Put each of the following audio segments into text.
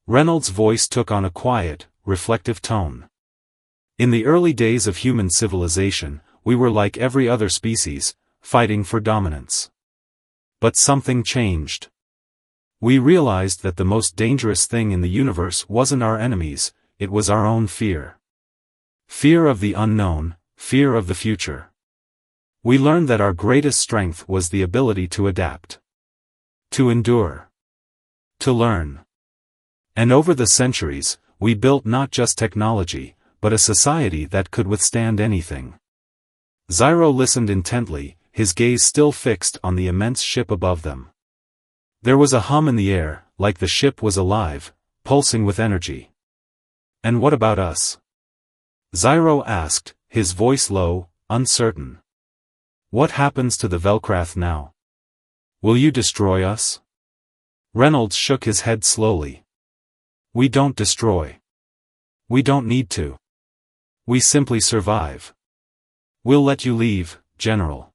Reynolds' voice took on a quiet, reflective tone. In the early days of human civilization, we were like every other species, fighting for dominance. But something changed. We realized that the most dangerous thing in the universe wasn't our enemies, it was our own fear. Fear of the unknown, fear of the future. We learned that our greatest strength was the ability to adapt. To endure. To learn. And over the centuries, we built not just technology, but a society that could withstand anything. Zyro listened intently, his gaze still fixed on the immense ship above them. There was a hum in the air, like the ship was alive, pulsing with energy. And what about us? Zyro asked, his voice low, uncertain. What happens to the Velcrath now? Will you destroy us? Reynolds shook his head slowly. We don't destroy. We don't need to. We simply survive. We'll let you leave, General.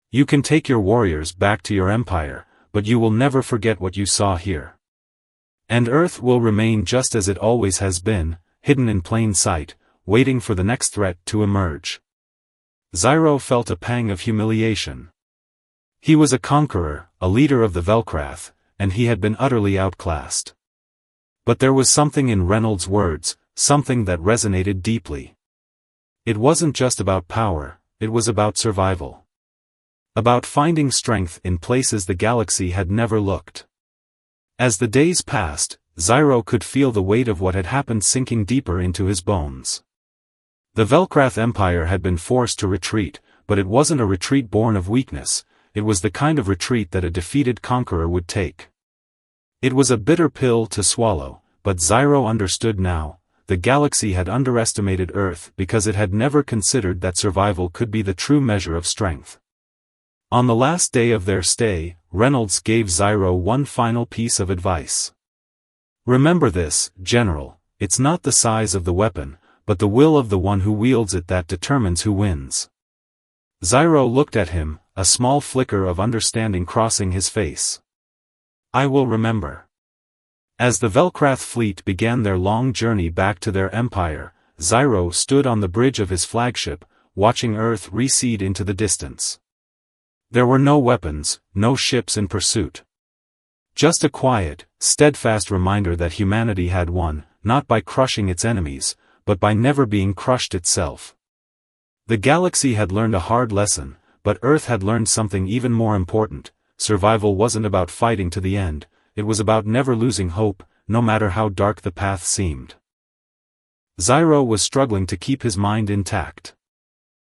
You can take your warriors back to your empire, but you will never forget what you saw here. And Earth will remain just as it always has been, hidden in plain sight, waiting for the next threat to emerge. Zyro felt a pang of humiliation. He was a conqueror, a leader of the Velcrath, and he had been utterly outclassed. But there was something in Reynolds' words, something that resonated deeply. It wasn't just about power, it was about survival. About finding strength in places the galaxy had never looked. As the days passed, Zyro could feel the weight of what had happened sinking deeper into his bones. The Velcrath Empire had been forced to retreat, but it wasn't a retreat born of weakness, it was the kind of retreat that a defeated conqueror would take. It was a bitter pill to swallow, but Zyro understood now, the galaxy had underestimated Earth because it had never considered that survival could be the true measure of strength. On the last day of their stay, Reynolds gave Zyro one final piece of advice. Remember this, General, it's not the size of the weapon, but the will of the one who wields it that determines who wins. Zyro looked at him, a small flicker of understanding crossing his face. I will remember. As the Velcrath fleet began their long journey back to their empire, Zyro stood on the bridge of his flagship, watching Earth recede into the distance. There were no weapons, no ships in pursuit. Just a quiet, steadfast reminder that humanity had won, not by crushing its enemies, but by never being crushed itself. The galaxy had learned a hard lesson, but Earth had learned something even more important. Survival wasn't about fighting to the end, it was about never losing hope, no matter how dark the path seemed. Zyro was struggling to keep his mind intact.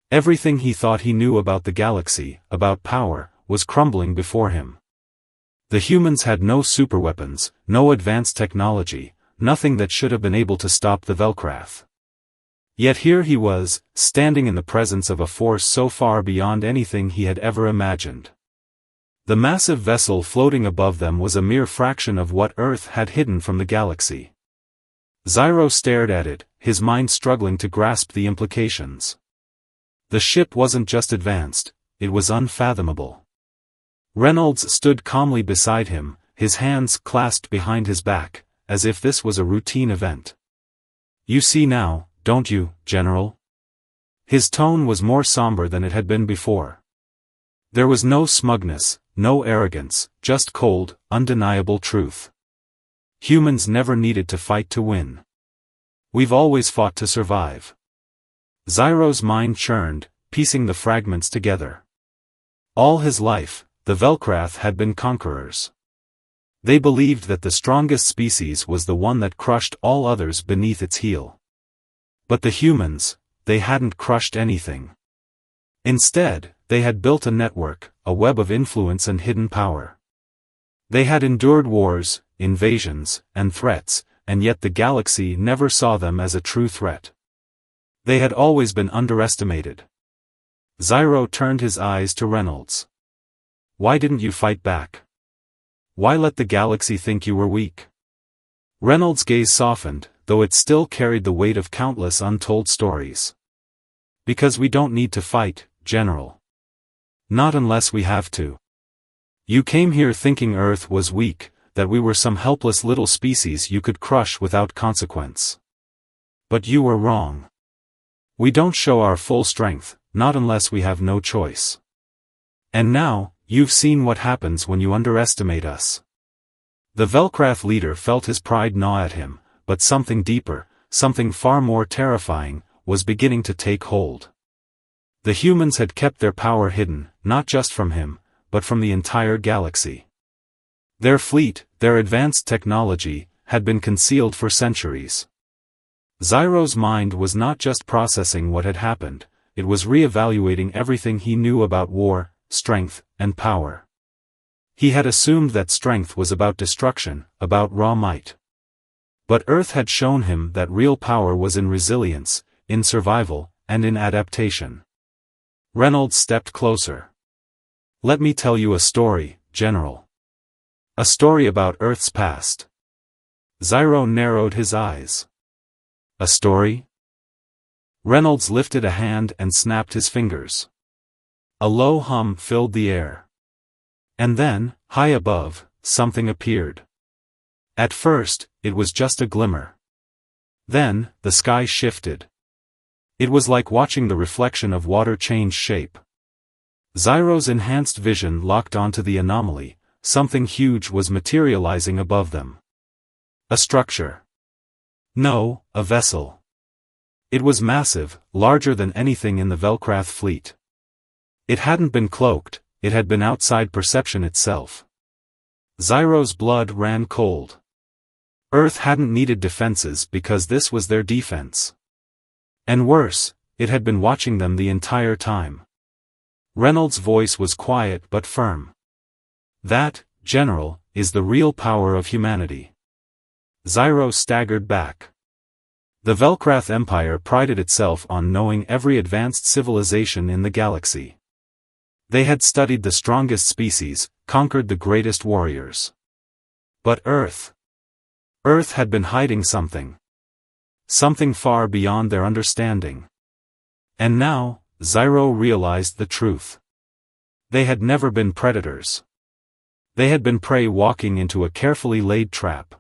Everything he thought he knew about the galaxy, about power, was crumbling before him. The humans had no superweapons, no advanced technology, nothing that should have been able to stop the Velcrath. Yet here he was, standing in the presence of a force so far beyond anything he had ever imagined. The massive vessel floating above them was a mere fraction of what Earth had hidden from the galaxy. Zyro stared at it, his mind struggling to grasp the implications. The ship wasn't just advanced, it was unfathomable. Reynolds stood calmly beside him, his hands clasped behind his back, as if this was a routine event. You see now, don't you, General? His tone was more somber than it had been before. There was no smugness, no arrogance, just cold, undeniable truth. Humans never needed to fight to win. We've always fought to survive. Zyro's mind churned, piecing the fragments together. All his life, the Velcrath had been conquerors. They believed that the strongest species was the one that crushed all others beneath its heel. But the humans, they hadn't crushed anything. Instead, they had built a network, a web of influence and hidden power. They had endured wars, invasions, and threats, and yet the galaxy never saw them as a true threat. They had always been underestimated. Zyro turned his eyes to Reynolds. Why didn't you fight back? Why let the galaxy think you were weak? Reynolds' gaze softened, though it still carried the weight of countless untold stories. Because we don't need to fight, General. Not unless we have to. You came here thinking Earth was weak, that we were some helpless little species you could crush without consequence. But you were wrong. We don't show our full strength, not unless we have no choice. And now, you've seen what happens when you underestimate us." The Velcrath leader felt his pride gnaw at him, but something deeper, something far more terrifying, was beginning to take hold. The humans had kept their power hidden, not just from him, but from the entire galaxy. Their fleet, their advanced technology, had been concealed for centuries. Zyro's mind was not just processing what had happened, it was re-evaluating everything he knew about war, strength, and power. He had assumed that strength was about destruction, about raw might. But Earth had shown him that real power was in resilience, in survival, and in adaptation. Reynolds stepped closer. "Let me tell you a story, General. A story about Earth's past." Zyro narrowed his eyes. "A story?" Reynolds lifted a hand and snapped his fingers. A low hum filled the air. And then, high above, something appeared. At first, it was just a glimmer. Then, the sky shifted. It was like watching the reflection of water change shape. Zyro's enhanced vision locked onto the anomaly. Something huge was materializing above them. A structure. No, a vessel. It was massive, larger than anything in the Velcrath fleet. It hadn't been cloaked, it had been outside perception itself. Zyro's blood ran cold. Earth hadn't needed defenses because this was their defense. And worse, it had been watching them the entire time. Reynolds' voice was quiet but firm. "That, General, is the real power of humanity." Zyro staggered back. The Velcrath Empire prided itself on knowing every advanced civilization in the galaxy. They had studied the strongest species, conquered the greatest warriors. But Earth had been hiding something. Something far beyond their understanding. And now, Zyro realized the truth. They had never been predators. They had been prey walking into a carefully laid trap.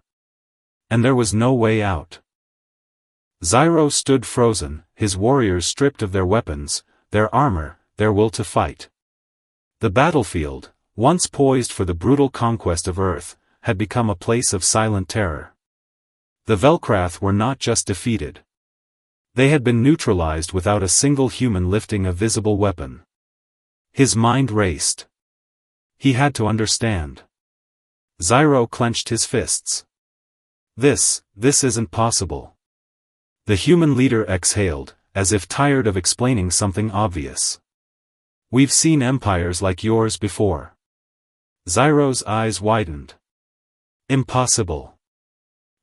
And there was no way out. Zyro stood frozen, his warriors stripped of their weapons, their armor, their will to fight. The battlefield, once poised for the brutal conquest of Earth, had become a place of silent terror. The Velcrath were not just defeated. They had been neutralized without a single human lifting a visible weapon. His mind raced. He had to understand. Zyro clenched his fists. This isn't possible. The human leader exhaled, as if tired of explaining something obvious. "We've seen empires like yours before." Zyro's eyes widened. "Impossible.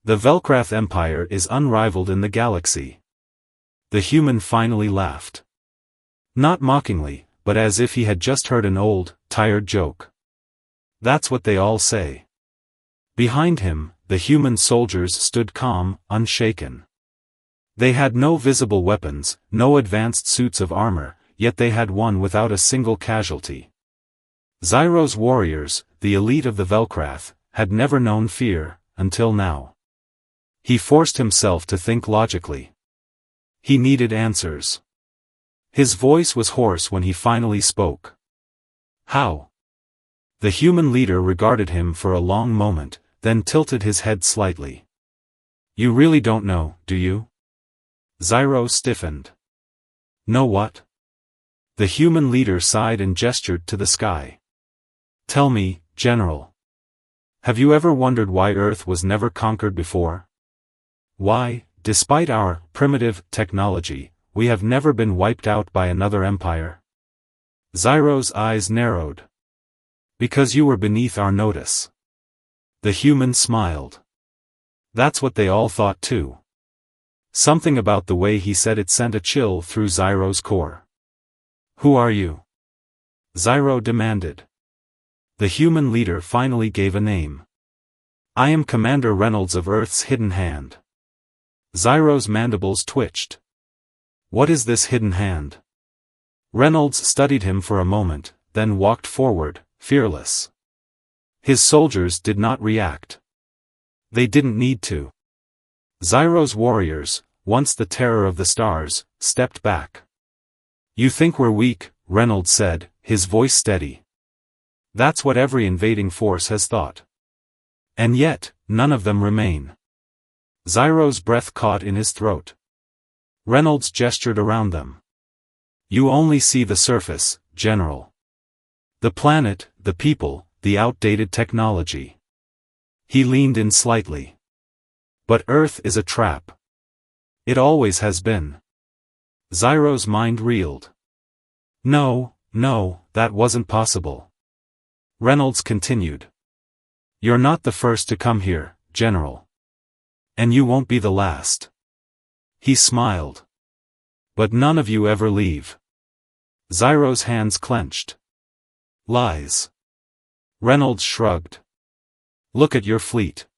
The Velcrath Empire is unrivaled in the galaxy." The human finally laughed. Not mockingly, but as if he had just heard an old, tired joke. "That's what they all say." Behind him, the human soldiers stood calm, unshaken. They had no visible weapons, no advanced suits of armor, yet they had won without a single casualty. Zyro's warriors, the elite of the Velcrath, had never known fear, until now. He forced himself to think logically. He needed answers. His voice was hoarse when he finally spoke. "How?" The human leader regarded him for a long moment, then tilted his head slightly. "You really don't know, do you?" Zyro stiffened. "Know what?" The human leader sighed and gestured to the sky. "Tell me, General. Have you ever wondered why Earth was never conquered before? Why, despite our primitive technology, we have never been wiped out by another empire?" Zyro's eyes narrowed. "Because you were beneath our notice." The human smiled. That's what they all thought too. Something about the way he said it sent a chill through Zyro's core. "Who are you?" Zyro demanded. The human leader finally gave a name. "I am Commander Reynolds of Earth's Hidden Hand." Zyro's mandibles twitched. "What is this hidden hand?" Reynolds studied him for a moment, then walked forward, fearless. His soldiers did not react. They didn't need to. Zyro's warriors, once the terror of the stars, stepped back. "You think we're weak," Reynolds said, his voice steady. "That's what every invading force has thought. And yet, none of them remain." Zyro's breath caught in his throat. Reynolds gestured around them. "You only see the surface, General. The planet, the people, the outdated technology." He leaned in slightly. "But Earth is a trap. It always has been." Zyro's mind reeled. No, that wasn't possible." Reynolds continued. "You're not the first to come here, General. And you won't be the last." He smiled. "But none of you ever leave." Zyro's hands clenched. "Lies." Reynolds shrugged. "Look at your fleet."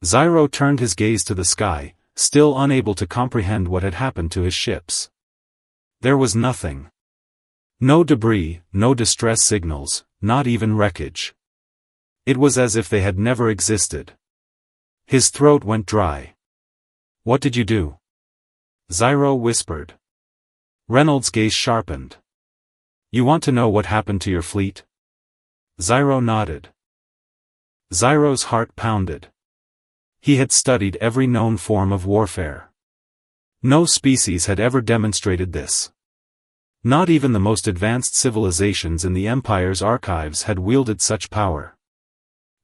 Zyro turned his gaze to the sky, still unable to comprehend what had happened to his ships. There was nothing. No debris, no distress signals, not even wreckage. It was as if they had never existed. His throat went dry. "What did you do?" Zyro whispered. Reynolds' gaze sharpened. "You want to know what happened to your fleet?" Zyro nodded. Zyro's heart pounded. He had studied every known form of warfare. No species had ever demonstrated this. Not even the most advanced civilizations in the Empire's archives had wielded such power.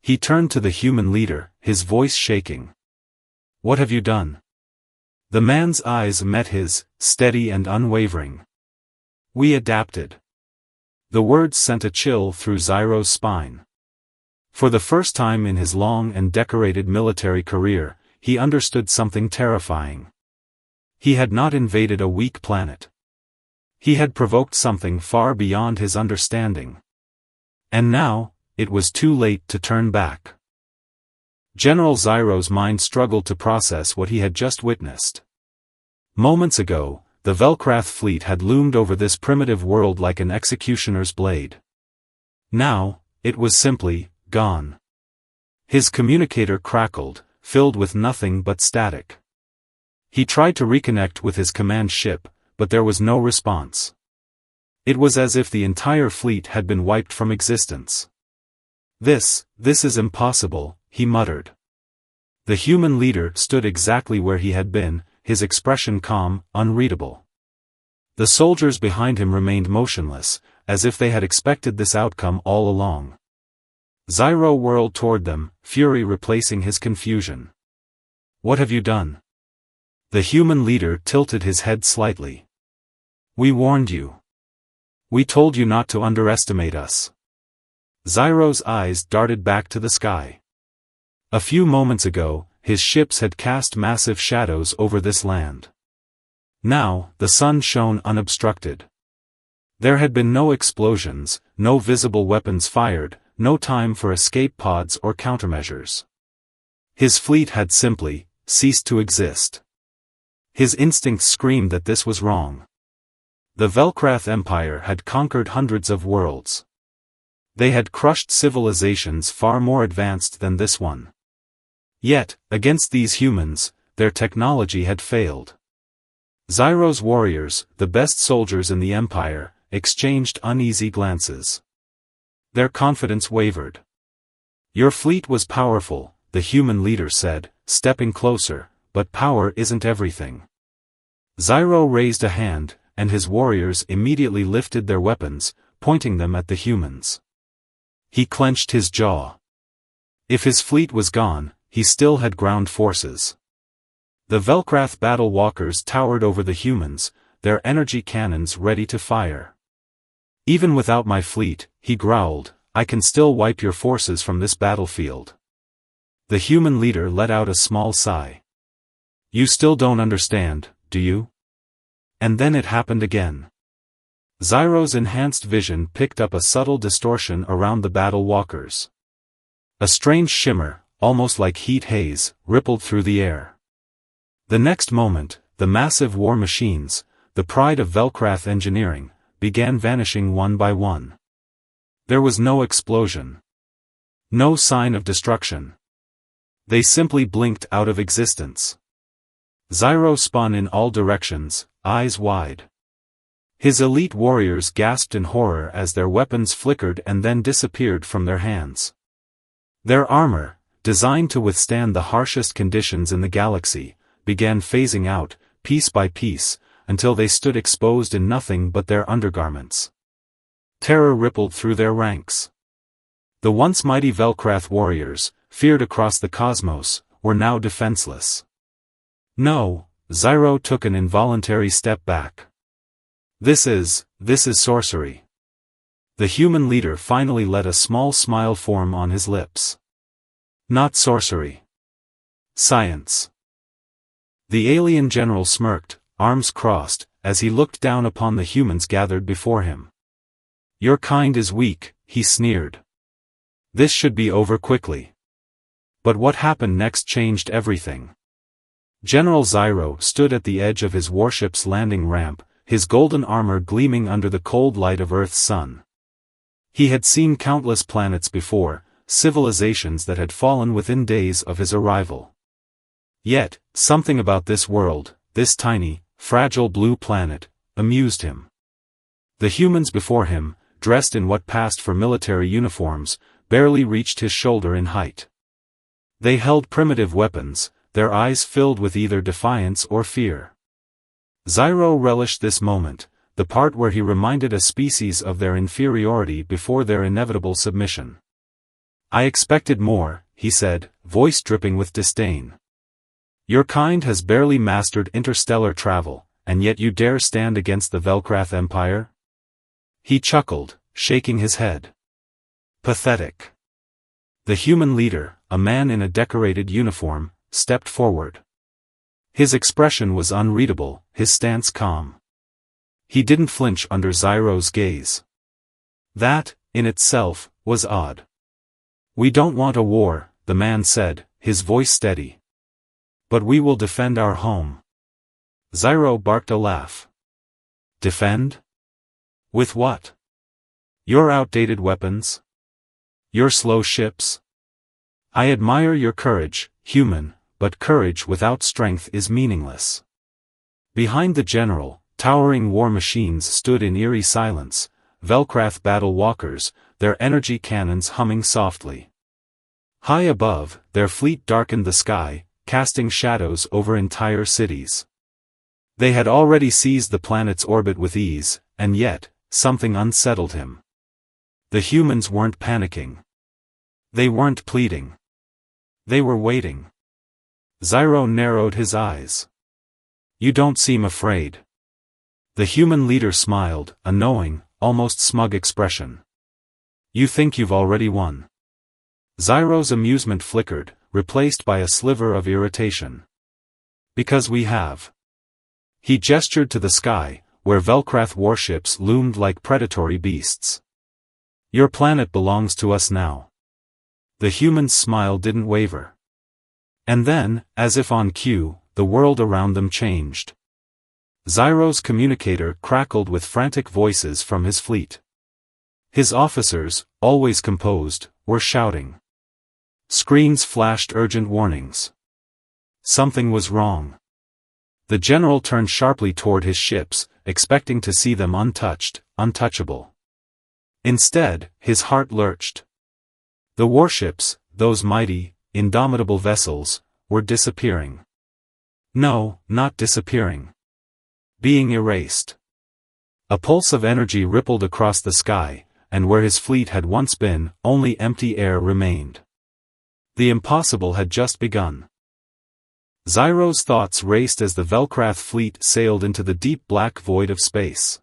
He turned to the human leader, his voice shaking. "What have you done?" The man's eyes met his, steady and unwavering. "We adapted." The words sent a chill through Zyro's spine. For the first time in his long and decorated military career, he understood something terrifying. He had not invaded a weak planet. He had provoked something far beyond his understanding. And now, it was too late to turn back. General Zyro's mind struggled to process what he had just witnessed. Moments ago, the Velkrath fleet had loomed over this primitive world like an executioner's blade. Now, it was simply gone. His communicator crackled, filled with nothing but static. He tried to reconnect with his command ship, but there was no response. It was as if the entire fleet had been wiped from existence. This is impossible," he muttered. The human leader stood exactly where he had been, his expression calm, unreadable. The soldiers behind him remained motionless, as if they had expected this outcome all along. Zyro whirled toward them, fury replacing his confusion. "What have you done?" The human leader tilted his head slightly. "We warned you. We told you not to underestimate us." Zyro's eyes darted back to the sky. A few moments ago, his ships had cast massive shadows over this land. Now, the sun shone unobstructed. There had been no explosions, no visible weapons fired, no time for escape pods or countermeasures. His fleet had simply ceased to exist. His instincts screamed that this was wrong. The Velkrath Empire had conquered hundreds of worlds. They had crushed civilizations far more advanced than this one. Yet, against these humans, their technology had failed. Zyro's warriors, the best soldiers in the Empire, exchanged uneasy glances. Their confidence wavered. "Your fleet was powerful," the human leader said, stepping closer, "but power isn't everything." Zyro raised a hand, and his warriors immediately lifted their weapons, pointing them at the humans. He clenched his jaw. If his fleet was gone, he still had ground forces. The Velkrath battle walkers towered over the humans, their energy cannons ready to fire. "Even without my fleet," he growled, "I can still wipe your forces from this battlefield." The human leader let out a small sigh. "You still don't understand, do you?" And then it happened again. Zyro's enhanced vision picked up a subtle distortion around the battle walkers. A strange shimmer, almost like heat haze, rippled through the air. The next moment, the massive war machines, the pride of Velkrath engineering, began vanishing one by one. There was no explosion. No sign of destruction. They simply blinked out of existence. Zyro spun in all directions, eyes wide. His elite warriors gasped in horror as their weapons flickered and then disappeared from their hands. Their armor, designed to withstand the harshest conditions in the galaxy, began phasing out, piece by piece, until they stood exposed in nothing but their undergarments. Terror rippled through their ranks. The once mighty Velkrath warriors, feared across the cosmos, were now defenseless. No, Zyro took an involuntary step back. This is sorcery. The human leader finally let a small smile form on his lips. Not sorcery. Science. The alien general smirked, arms crossed, as he looked down upon the humans gathered before him. Your kind is weak, he sneered. This should be over quickly. But what happened next changed everything. General Zyro stood at the edge of his warship's landing ramp, his golden armor gleaming under the cold light of Earth's sun. He had seen countless planets before, civilizations that had fallen within days of his arrival. Yet, something about this world, this tiny, fragile blue planet, amused him. The humans before him, dressed in what passed for military uniforms, barely reached his shoulder in height. They held primitive weapons, their eyes filled with either defiance or fear. Zyro relished this moment, the part where he reminded a species of their inferiority before their inevitable submission. I expected more, he said, voice dripping with disdain. Your kind has barely mastered interstellar travel, and yet you dare stand against the Velkrath Empire? He chuckled, shaking his head. Pathetic. The human leader, a man in a decorated uniform, stepped forward. His expression was unreadable, his stance calm. He didn't flinch under Zyro's gaze. That, in itself, was odd. We don't want a war, the man said, his voice steady. But we will defend our home. Zyro barked a laugh. Defend? With what? Your outdated weapons? Your slow ships? I admire your courage, human, but courage without strength is meaningless. Behind the general, towering war machines stood in eerie silence, Velkrath battle walkers, their energy cannons humming softly. High above, their fleet darkened the sky, casting shadows over entire cities. They had already seized the planet's orbit with ease, and yet, something unsettled him. The humans weren't panicking. They weren't pleading. They were waiting. Zyro narrowed his eyes. You don't seem afraid. The human leader smiled, a knowing, almost smug expression. You think you've already won. Zyro's amusement flickered, replaced by a sliver of irritation. Because we have. He gestured to the sky, where Velkrath warships loomed like predatory beasts. Your planet belongs to us now. The human's smile didn't waver. And then, as if on cue, the world around them changed. Zyro's communicator crackled with frantic voices from his fleet. His officers, always composed, were shouting. Screens flashed urgent warnings. Something was wrong. The general turned sharply toward his ships, expecting to see them untouched, untouchable. Instead, his heart lurched. The warships, those mighty, indomitable vessels, were disappearing. No, not disappearing. Being erased. A pulse of energy rippled across the sky, and where his fleet had once been, only empty air remained. The impossible had just begun. Zyro's thoughts raced as the Velkrath fleet sailed into the deep black void of space.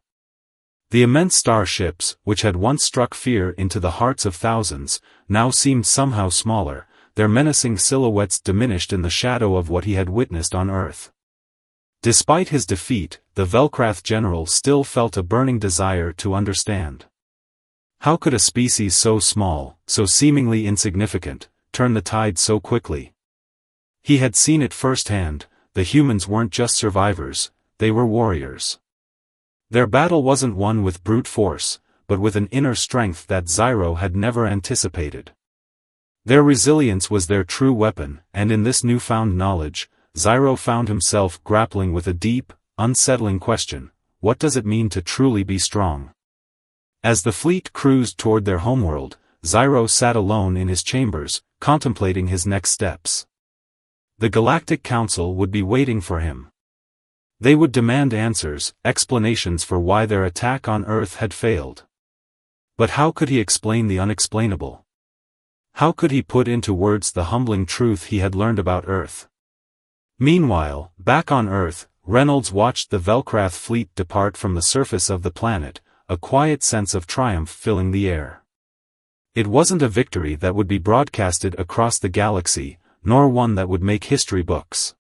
The immense starships, which had once struck fear into the hearts of thousands, now seemed somehow smaller, their menacing silhouettes diminished in the shadow of what he had witnessed on Earth. Despite his defeat, the Velkrath general still felt a burning desire to understand. How could a species so small, so seemingly insignificant, turn the tide so quickly? He had seen it firsthand, the humans weren't just survivors, they were warriors. Their battle wasn't won with brute force, but with an inner strength that Zyro had never anticipated. Their resilience was their true weapon, and in this newfound knowledge, Zyro found himself grappling with a deep, unsettling question: what does it mean to truly be strong? As the fleet cruised toward their homeworld, Zyro sat alone in his chambers, contemplating his next steps. The Galactic Council would be waiting for him. They would demand answers, explanations for why their attack on Earth had failed. But how could he explain the unexplainable? How could he put into words the humbling truth he had learned about Earth? Meanwhile, back on Earth, Reynolds watched the Velcrath fleet depart from the surface of the planet, a quiet sense of triumph filling the air. It wasn't a victory that would be broadcasted across the galaxy, nor one that would make history books.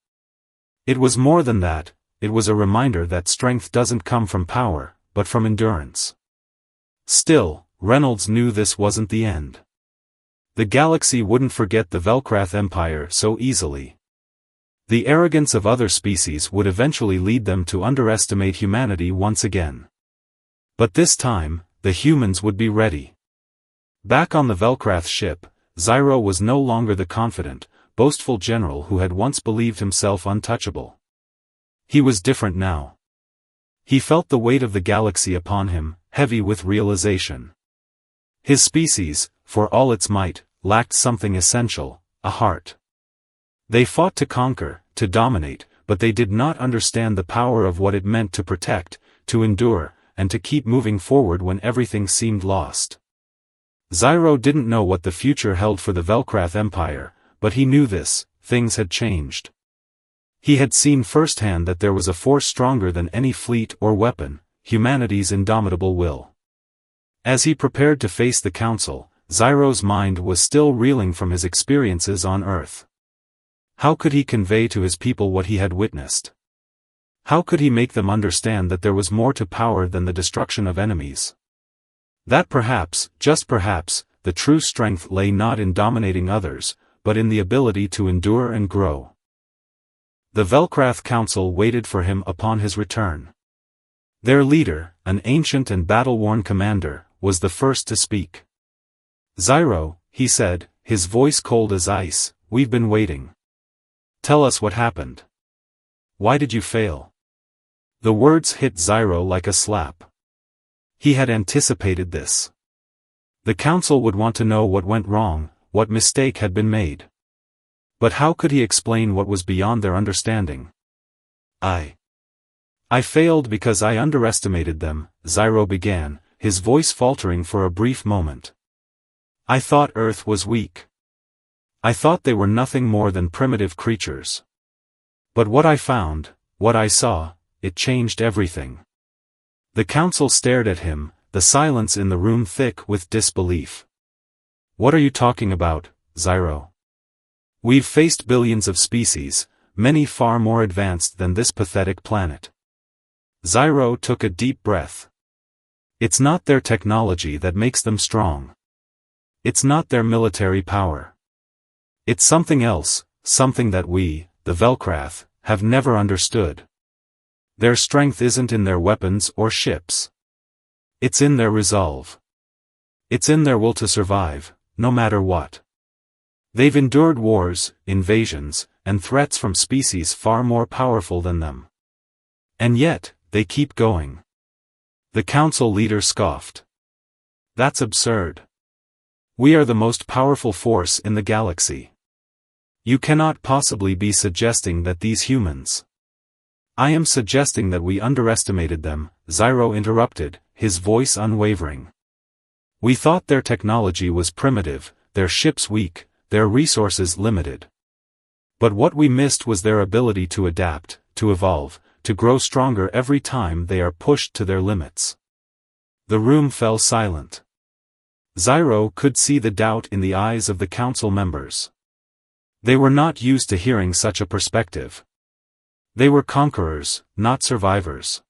It was more than that. It was a reminder that strength doesn't come from power, but from endurance. Still, Reynolds knew this wasn't the end. The galaxy wouldn't forget the Velcrath Empire so easily. The arrogance of other species would eventually lead them to underestimate humanity once again. But this time, the humans would be ready. Back on the Velcrath ship, Zyro was no longer the confident, boastful general who had once believed himself untouchable. He was different now. He felt the weight of the galaxy upon him, heavy with realization. His species, for all its might, lacked something essential: a heart. They fought to conquer, to dominate, but they did not understand the power of what it meant to protect, to endure, and to keep moving forward when everything seemed lost. Zyro didn't know what the future held for the Velcrath Empire, but he knew this: things had changed. He had seen firsthand that there was a force stronger than any fleet or weapon: humanity's indomitable will. As he prepared to face the Council, Zyro's mind was still reeling from his experiences on Earth. How could he convey to his people what he had witnessed? How could he make them understand that there was more to power than the destruction of enemies? That perhaps, just perhaps, the true strength lay not in dominating others, but in the ability to endure and grow. The Velcrath Council waited for him upon his return. Their leader, an ancient and battle-worn commander, was the first to speak. "Zyro," he said, his voice cold as ice, "we've been waiting. Tell us what happened. Why did you fail?" The words hit Zyro like a slap. He had anticipated this. The Council would want to know what went wrong, what mistake had been made. But how could he explain what was beyond their understanding? I failed because I underestimated them," Zyro began, his voice faltering for a brief moment. "I thought Earth was weak. I thought they were nothing more than primitive creatures. But what I found, what I saw, it changed everything." The Council stared at him, the silence in the room thick with disbelief. "What are you talking about, Zyro? We've faced billions of species, many far more advanced than this pathetic planet." Zyro took a deep breath. "It's not their technology that makes them strong. It's not their military power. It's something else, something that we, the Velcrath, have never understood. Their strength isn't in their weapons or ships. It's in their resolve. It's in their will to survive, no matter what. They've endured wars, invasions, and threats from species far more powerful than them. And yet, they keep going." The Council leader scoffed. "That's absurd. We are the most powerful force in the galaxy. You cannot possibly be suggesting that these humans—" "I am suggesting that we underestimated them," Zyro interrupted, his voice unwavering. "We thought their technology was primitive, their ships weak, their resources limited. But what we missed was their ability to adapt, to evolve, to grow stronger every time they are pushed to their limits." The room fell silent. Zyro could see the doubt in the eyes of the Council members. They were not used to hearing such a perspective. They were conquerors, not survivors.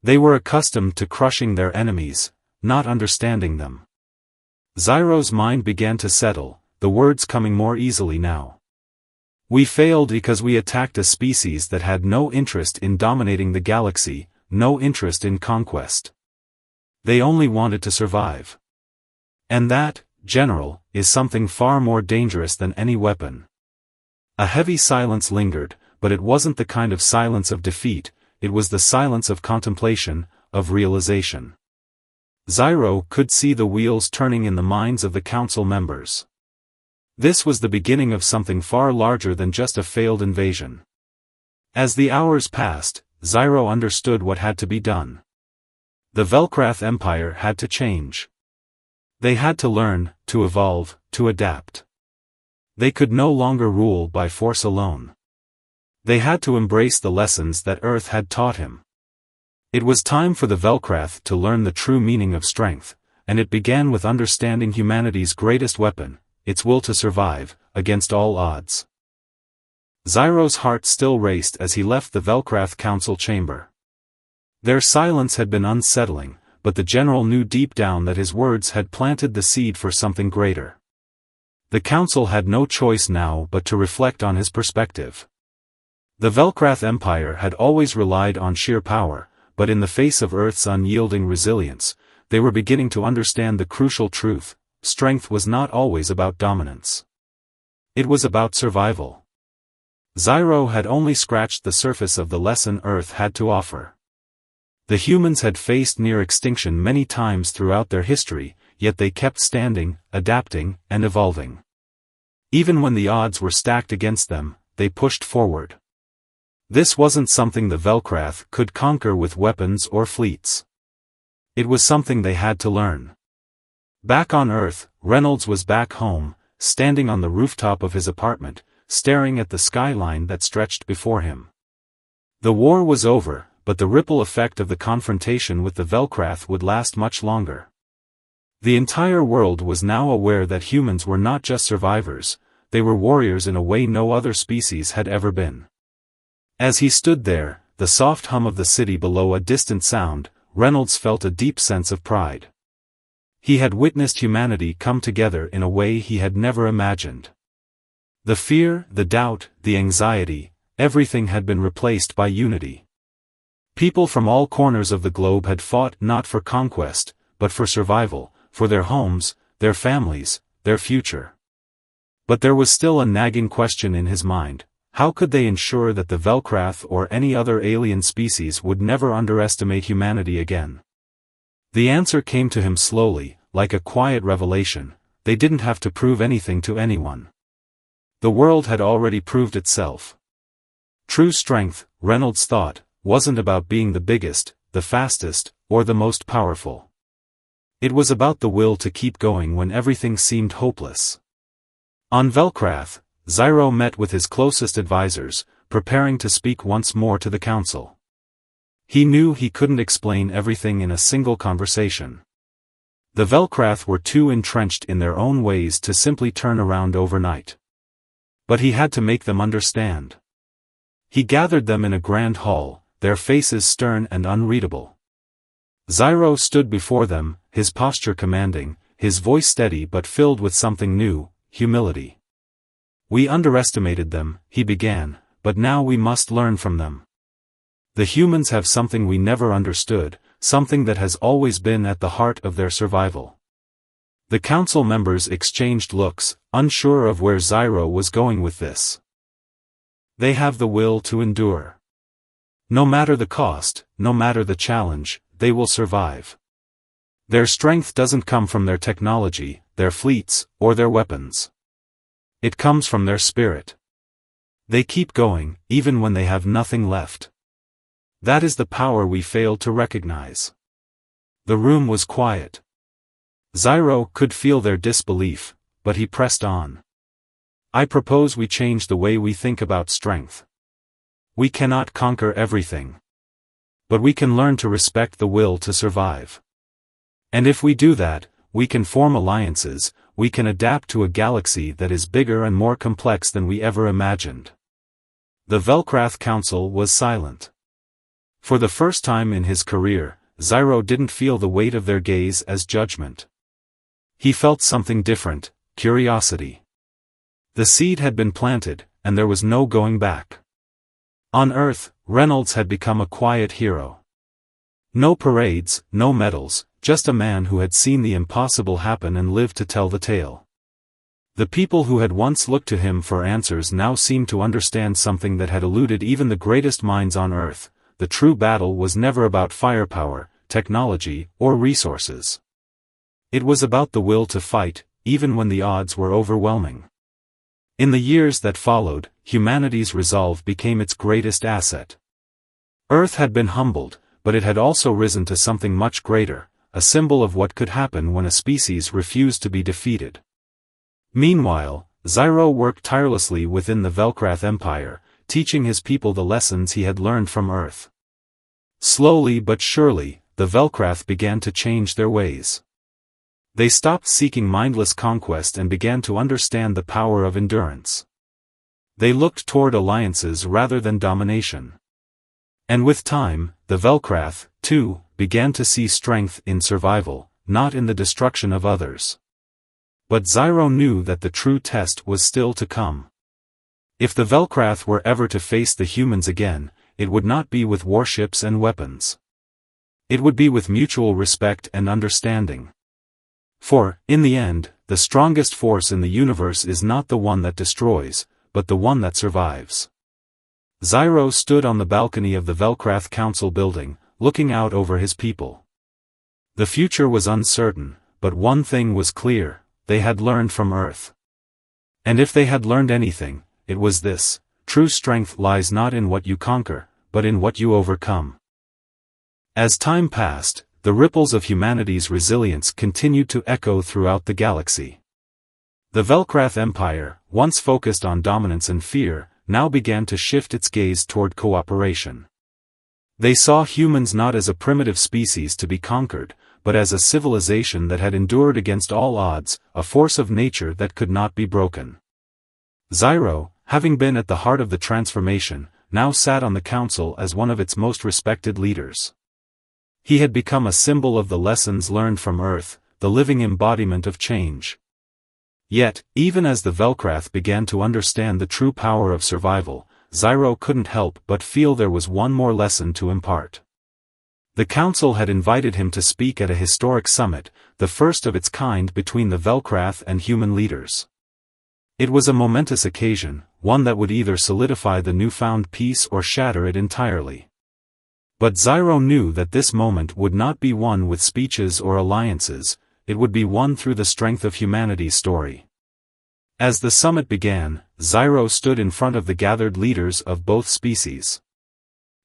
They were accustomed to crushing their enemies, not understanding them. Zyro's mind began to settle, the words coming more easily now. "We failed because we attacked a species that had no interest in dominating the galaxy, no interest in conquest. They only wanted to survive. And that, General, is something far more dangerous than any weapon. A heavy silence lingered, but it wasn't the kind of silence of defeat, it was the silence of contemplation, of realization. Zyro could see the wheels turning in the minds of the council members. This was the beginning of something far larger than just a failed invasion. As the hours passed, Zyro understood what had to be done. The Velcrath Empire had to change. They had to learn, to evolve, to adapt. They could no longer rule by force alone. They had to embrace the lessons that Earth had taught him. It was time for the Velcrath to learn the true meaning of strength, and it began with understanding humanity's greatest weapon, its will to survive, against all odds. Zyro's heart still raced as he left the Velcrath Council chamber. Their silence had been unsettling, but the general knew deep down that his words had planted the seed for something greater. The council had no choice now but to reflect on his perspective. The Velcrath Empire had always relied on sheer power, but in the face of Earth's unyielding resilience, they were beginning to understand the crucial truth: strength was not always about dominance. It was about survival. Zyro had only scratched the surface of the lesson Earth had to offer. The humans had faced near extinction many times throughout their history, yet they kept standing, adapting, and evolving. Even when the odds were stacked against them, they pushed forward. This wasn't something the Velcrath could conquer with weapons or fleets. It was something they had to learn. Back on Earth, Reynolds was back home, standing on the rooftop of his apartment, staring at the skyline that stretched before him. The war was over, but the ripple effect of the confrontation with the Velcrath would last much longer. The entire world was now aware that humans were not just survivors, they were warriors in a way no other species had ever been. As he stood there, the soft hum of the city below a distant sound, Reynolds felt a deep sense of pride. He had witnessed humanity come together in a way he had never imagined. The fear, the doubt, the anxiety, everything had been replaced by unity. People from all corners of the globe had fought not for conquest, but for survival, for their homes, their families, their future. But there was still a nagging question in his mind: how could they ensure that the Velcrath or any other alien species would never underestimate humanity again? The answer came to him slowly, like a quiet revelation: they didn't have to prove anything to anyone. The world had already proved itself. True strength, Reynolds thought, wasn't about being the biggest, the fastest, or the most powerful. It was about the will to keep going when everything seemed hopeless. On Velcrath, Zyro met with his closest advisors, preparing to speak once more to the council. He knew he couldn't explain everything in a single conversation. The Velcrath were too entrenched in their own ways to simply turn around overnight. But he had to make them understand. He gathered them in a grand hall, their faces stern and unreadable. Zyro stood before them, his posture commanding, his voice steady but filled with something new: humility. "We underestimated them," he began, "but now we must learn from them. The humans have something we never understood, something that has always been at the heart of their survival." The council members exchanged looks, unsure of where Zyro was going with this. "They have the will to endure. No matter the cost, no matter the challenge, they will survive. Their strength doesn't come from their technology, their fleets, or their weapons. It comes from their spirit. They keep going, even when they have nothing left. That is the power we failed to recognize." The room was quiet. Zyro could feel their disbelief, but he pressed on. "I propose we change the way we think about strength. We cannot conquer everything. But we can learn to respect the will to survive. And if we do that, we can form alliances, we can adapt to a galaxy that is bigger and more complex than we ever imagined." The Velcrath Council was silent. For the first time in his career, Zyro didn't feel the weight of their gaze as judgment. He felt something different: curiosity. The seed had been planted, and there was no going back. On Earth, Reynolds had become a quiet hero. No parades, no medals, just a man who had seen the impossible happen and lived to tell the tale. The people who had once looked to him for answers now seemed to understand something that had eluded even the greatest minds on Earth. The true battle was never about firepower, technology, or resources. It was about the will to fight, even when the odds were overwhelming. In the years that followed, humanity's resolve became its greatest asset. Earth had been humbled, but it had also risen to something much greater, a symbol of what could happen when a species refused to be defeated. Meanwhile, Zyro worked tirelessly within the Velkrath Empire, teaching his people the lessons he had learned from Earth. Slowly but surely, the Velkrath began to change their ways. They stopped seeking mindless conquest and began to understand the power of endurance. They looked toward alliances rather than domination. And with time, the Velkrath, too, began to see strength in survival, not in the destruction of others. But Zyro knew that the true test was still to come. If the Velkrath were ever to face the humans again, it would not be with warships and weapons. It would be with mutual respect and understanding. For, in the end, the strongest force in the universe is not the one that destroys, but the one that survives. Zyro stood on the balcony of the Velkrath Council building, looking out over his people. The future was uncertain, but one thing was clear: they had learned from Earth. And if they had learned anything, it was this: true strength lies not in what you conquer, but in what you overcome. As time passed, the ripples of humanity's resilience continued to echo throughout the galaxy. The Velkrath Empire, once focused on dominance and fear, now began to shift its gaze toward cooperation. They saw humans not as a primitive species to be conquered, but as a civilization that had endured against all odds, a force of nature that could not be broken. Zyro, having been at the heart of the transformation, now sat on the council as one of its most respected leaders. He had become a symbol of the lessons learned from Earth, the living embodiment of change. Yet, even as the Velkrath began to understand the true power of survival, Zyro couldn't help but feel there was one more lesson to impart. The council had invited him to speak at a historic summit, the first of its kind between the Velkrath and human leaders. It was a momentous occasion, one that would either solidify the newfound peace or shatter it entirely. But Zyro knew that this moment would not be won with speeches or alliances, it would be won through the strength of humanity's story. As the summit began, Zyro stood in front of the gathered leaders of both species.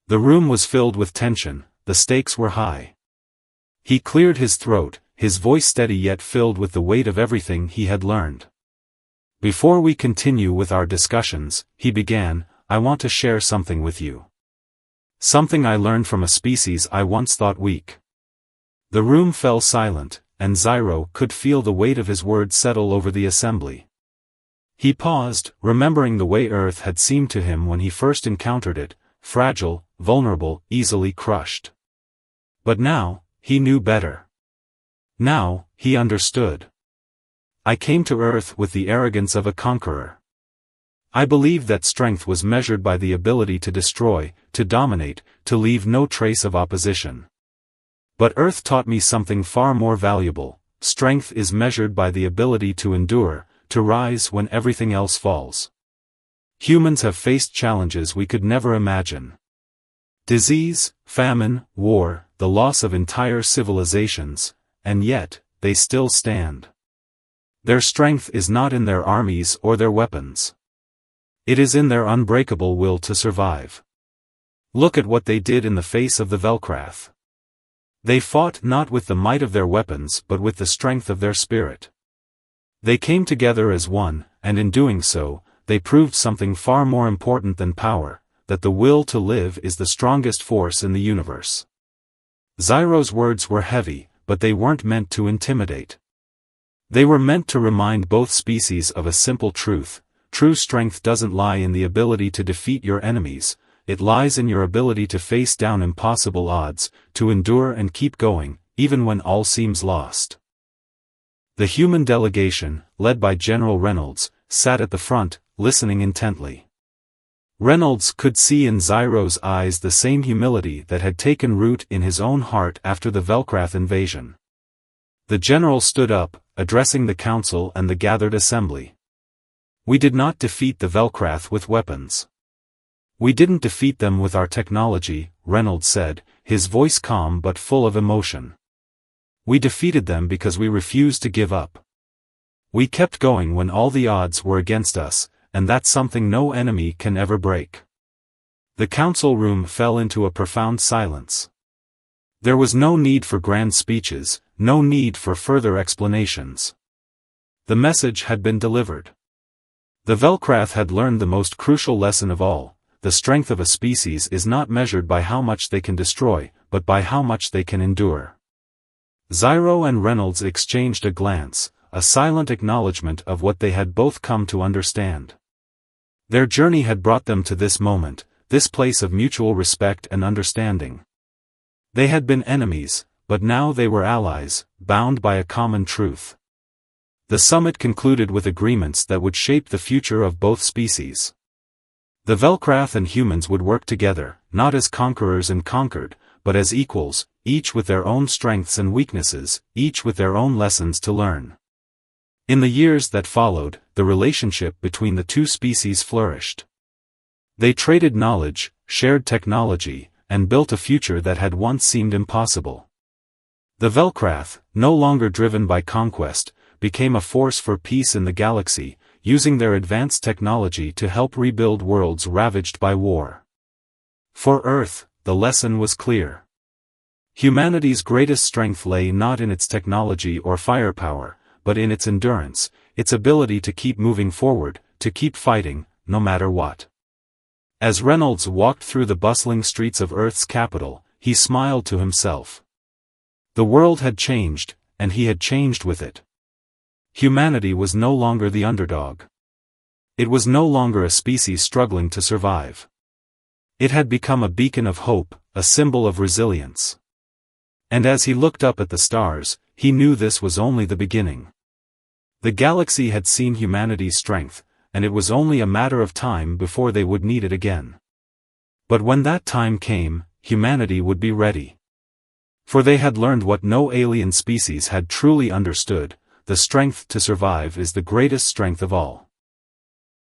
The room was filled with tension, the stakes were high. He cleared his throat, his voice steady yet filled with the weight of everything he had learned. Before we continue with our discussions, he began, I want to share something with you. Something I learned from a species I once thought weak. The room fell silent, and Zyro could feel the weight of his words settle over the assembly. He paused, remembering the way Earth had seemed to him when he first encountered it, fragile, vulnerable, easily crushed. But now, he knew better. Now, he understood. I came to Earth with the arrogance of a conqueror. I believed that strength was measured by the ability to destroy, to dominate, to leave no trace of opposition. But Earth taught me something far more valuable: strength is measured by the ability to endure, to rise when everything else falls. Humans have faced challenges we could never imagine. Disease, famine, war, the loss of entire civilizations, and yet, they still stand. Their strength is not in their armies or their weapons. It is in their unbreakable will to survive. Look at what they did in the face of the Velkrath. They fought not with the might of their weapons but with the strength of their spirit. They came together as one, and in doing so, they proved something far more important than power, that the will to live is the strongest force in the universe. Zyro's words were heavy, but they weren't meant to intimidate. They were meant to remind both species of a simple truth: true strength doesn't lie in the ability to defeat your enemies, it lies in your ability to face down impossible odds, to endure and keep going, even when all seems lost. The human delegation, led by General Reynolds, sat at the front, listening intently. Reynolds could see in Zyro's eyes the same humility that had taken root in his own heart after the Velkrath invasion. The general stood up, addressing the council and the gathered assembly. We did not defeat the Velcrath with weapons. We didn't defeat them with our technology, Reynolds said, his voice calm but full of emotion. We defeated them because we refused to give up. We kept going when all the odds were against us, and that's something no enemy can ever break. The council room fell into a profound silence. There was no need for grand speeches, no need for further explanations. The message had been delivered. The Velcrath had learned the most crucial lesson of all: the strength of a species is not measured by how much they can destroy, but by how much they can endure. Zyro and Reynolds exchanged a glance, a silent acknowledgement of what they had both come to understand. Their journey had brought them to this moment, this place of mutual respect and understanding. They had been enemies, but now they were allies, bound by a common truth. The summit concluded with agreements that would shape the future of both species. The Velcrath and humans would work together, not as conquerors and conquered, but as equals, each with their own strengths and weaknesses, each with their own lessons to learn. In the years that followed, the relationship between the two species flourished. They traded knowledge, shared technology, and built a future that had once seemed impossible. The Velcrath, no longer driven by conquest, became a force for peace in the galaxy, using their advanced technology to help rebuild worlds ravaged by war. For Earth, the lesson was clear. Humanity's greatest strength lay not in its technology or firepower, but in its endurance, its ability to keep moving forward, to keep fighting, no matter what. As Reynolds walked through the bustling streets of Earth's capital, he smiled to himself. The world had changed, and he had changed with it. Humanity was no longer the underdog. It was no longer a species struggling to survive. It had become a beacon of hope, a symbol of resilience. And as he looked up at the stars, he knew this was only the beginning. The galaxy had seen humanity's strength, and it was only a matter of time before they would need it again. But when that time came, humanity would be ready. For they had learned what no alien species had truly understood: the strength to survive is the greatest strength of all.